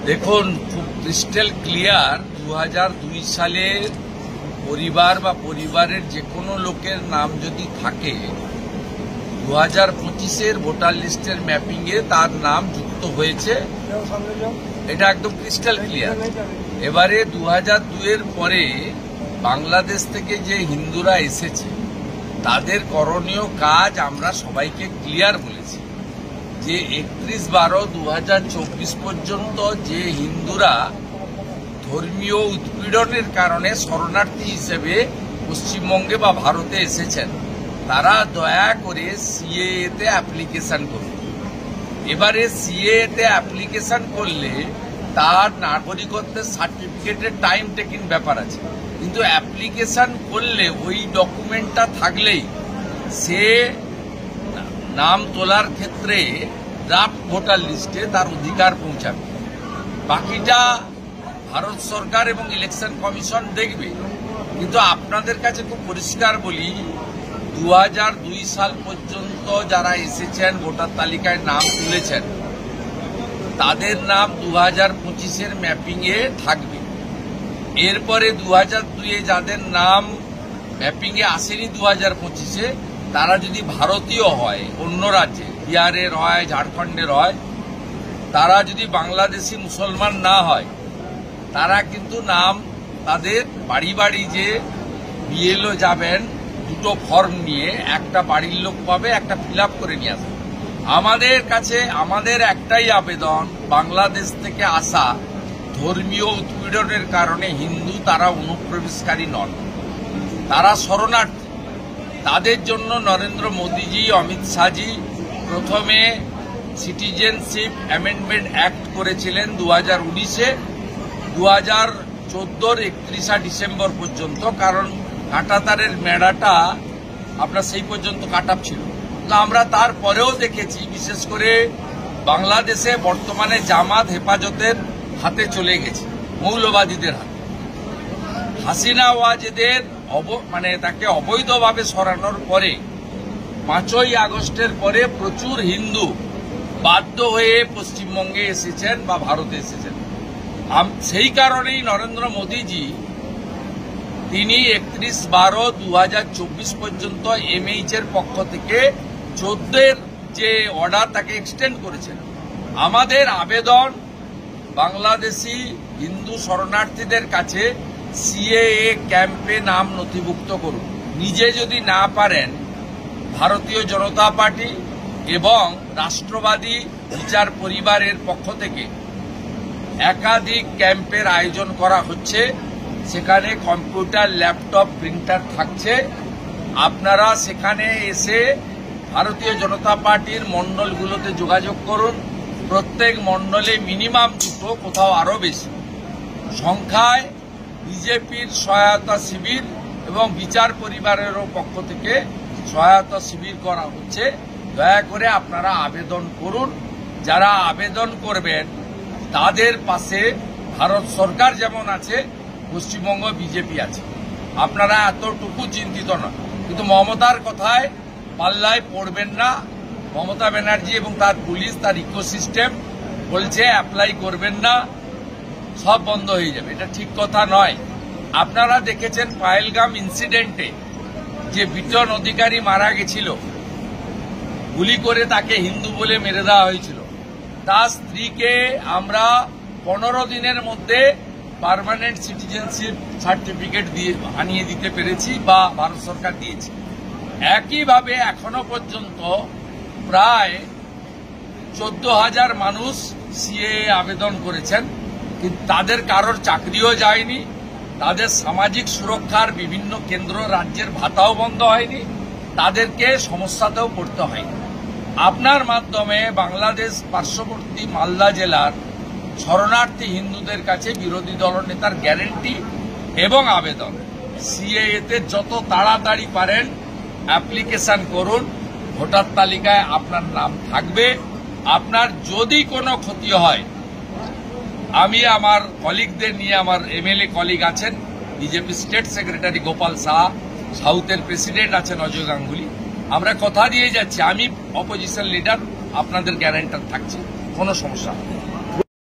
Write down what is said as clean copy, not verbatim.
দেখুন, খুব crystal clear 2002 সালে পরিবার বা পরিবারের যে কোনো লোকের নাম যদি থাকে 2025-এর ভোটার লিস্টের ম্যাপিংয়ে তার নাম যুক্ত হয়েছে, এটা একদম ক্রিস্টাল ক্লিয়ার। এবারে 2002-এর পরে বাংলাদেশ থেকে যে হিন্দুরা এসেছে তাদের করণীয় কাজ আমরা সবাইকে ক্লিয়ার বলেছি যে 31/12/2024 পর্যন্ত যে হিন্দুরা ধর্মীয় উৎপীড়নের কারণে শরণার্থী হিসেবে পশ্চিমবঙ্গে বা ভারতে এসেছেন তারা দয়া করে সিএএ-তে অ্যাপ্লিকেশন করুন। এবারে সিএএ-তে অ্যাপ্লিকেশন করলে তার নাগরিকত্বের সার্টিফিকেটের টাইম টেকিং ব্যাপার আছে, কিন্তু অ্যাপ্লিকেশন করলে ওই ডকুমেন্টটা থাকলেই সে নাম তোলার ক্ষেত্রে ড্রাফট ভোটার লিস্টে তার অধিকার পৌঁছাবে। বাকিটা ভারত সরকার এবং ইলেকশন কমিশন দেখবে। কিন্তু আপনাদের কাছে খুব পরিষ্কার বলি, 2002 সাল পর্যন্ত যারা এসেছেন ভোটার তালিকায় নাম তুলেছেন তাদের নাম 2025-এর ম্যাপিংয়ে থাকবে। এরপরে 2002-এ যাদের নাম ম্যাপিংয়ে আসেনি 2025-এ, তারা যদি ভারতীয় হয়, অন্য রাজ্যে বিহারের হয়, ঝাড়খণ্ডের হয়, তারা যদি বাংলাদেশি মুসলমান না হয়, তারা কিন্তু নাম তাদের বাড়ি বাড়ি যে বিএলও যাবেন দুটো ফর্ম নিয়ে, একটা বাড়ির লোক পাবে, একটা ফিল আপ করে নিয়ে আসবে। আমাদের কাছে আমাদের একটাই আবেদন, বাংলাদেশ থেকে আসা ধর্মীয় উৎপীড়নের কারণে হিন্দু তারা অনুপ্রবেশকারী নন, তারা শরণার্থী। তাদের জন্য নরেন্দ্র মোদীজি, অমিত শাহজি প্রথমে সিটিজেনশিপ অ্যামেন্ডমেন্ট অ্যাক্ট করেছিলেন 2019-এ, 2014-র 31 ডিসেম্বর পর্যন্ত, কারণ কাঁটাতারের মেড়াটা আপনার সেই পর্যন্ত কাটাপ ছিল। তো আমরা তারপরেও দেখেছি, বিশেষ করে বাংলাদেশে বর্তমানে জামাত হেফাজতের হাতে চলে গেছে, মৌলবাদীদের হাতে। হাসিনা ওয়াজেদের তাকে অবৈধভাবে সরানোর পরে 5ই আগস্টের পরে প্রচুর হিন্দু বাধ্য হয়ে পশ্চিমবঙ্গে এসেছেন বা ভারতে এসেছেন। সেই কারণেই নরেন্দ্র মোদীজি তিনি 31/12/2024 পর্যন্ত এমএইচ-এর পক্ষ থেকে 14-এর যে অর্ডার তাকে এক্সটেন্ড করেছেন। আমাদের আবেদন, বাংলাদেশি হিন্দু শরণার্থীদের কাছে সিএএ ক্যাম্পে নাম নথিভুক্ত করুন। নিজে যদি না পারেন, ভারতীয় জনতা পার্টি এবং রাষ্ট্রবাদী বিচার পরিবারের পক্ষ থেকে একাধিক ক্যাম্পের আয়োজন করা হচ্ছে। সেখানে কম্পিউটার, ল্যাপটপ, প্রিন্টার থাকছে। আপনারা সেখানে এসে ভারতীয় জনতা পার্টির মণ্ডলগুলোতে যোগাযোগ করুন। প্রত্যেক মণ্ডলে মিনিমাম 2টো, কোথাও আরও বেশি সংখ্যায় বিজেপির সহায়তা শিবির এবং বিচার পরিবারেরও পক্ষ থেকে সহায়তা শিবির করা হচ্ছে। দয়া করে আপনারা আবেদন করুন। যারা আবেদন করবেন তাদের পাশে ভারত সরকার যেমন আছে, পশ্চিমবঙ্গ বিজেপি আছে। আপনারা এতটুকু চিন্তিত নয়, কিন্তু মমতার কথায় পাল্লায় পড়বেন না। মমতা ব্যানার্জি এবং তার পুলিশ, তার ইকোসিস্টেম বলছে অ্যাপ্লাই করবেন না, সব বন্ধ হয়ে যাবে। এটা ঠিক কথা নয়। আপনারা দেখেছেন পাহেলগাম ইনসিডেন্টে যে বিটন অধিকারী মারা গেছিল, গুলি করে তাকে হিন্দু বলে মেরে দেওয়া হয়েছিল। তার স্ত্রীকে আমরা 15 দিনের মধ্যে পার্মানেন্ট সিটিজেনশিপ সার্টিফিকেট দিয়ে আনিয়ে দিতে পেরেছি বা ভারত সরকার দিয়েছে। একইভাবে এখনো পর্যন্ত প্রায় 14,000 মানুষ সিএএ আবেদন করেছেন, কিন্তু তাদের কারোর চাকরিও যায়নি, তাদের সামাজিক সুরক্ষার বিভিন্ন কেন্দ্র রাজ্যের ভাতাও বন্ধ হয়নি, তাদেরকে সমস্যাতেও পড়তে হয়নি। আপনার মাধ্যমে বাংলাদেশ পার্শ্ববর্তী মালদা জেলার শরণার্থী হিন্দুদের কাছে বিরোধী দলনেতার গ্যারেন্টি এবং আবেদন, সিএএ-তে যত তাড়াতাড়ি পারেন অ্যাপ্লিকেশন করুন। ভোটার তালিকায় আপনার নাম থাকবে। আপনার যদি কোনো ক্ষতি হয়, আমি আমার কলিগদের নিয়ে, আমার এমএলএ কলিগ আছেন, BJP state secretary Gopal Saha, সাউথের প্রেসিডেন্ট আছেন অজয় গাঙ্গুলি, আমরা কথা দিয়ে যাচ্ছি, আমি অপোজিশন লিডার, আপনাদের গ্যারান্টার থাকছি, কোনো সমস্যা নেই।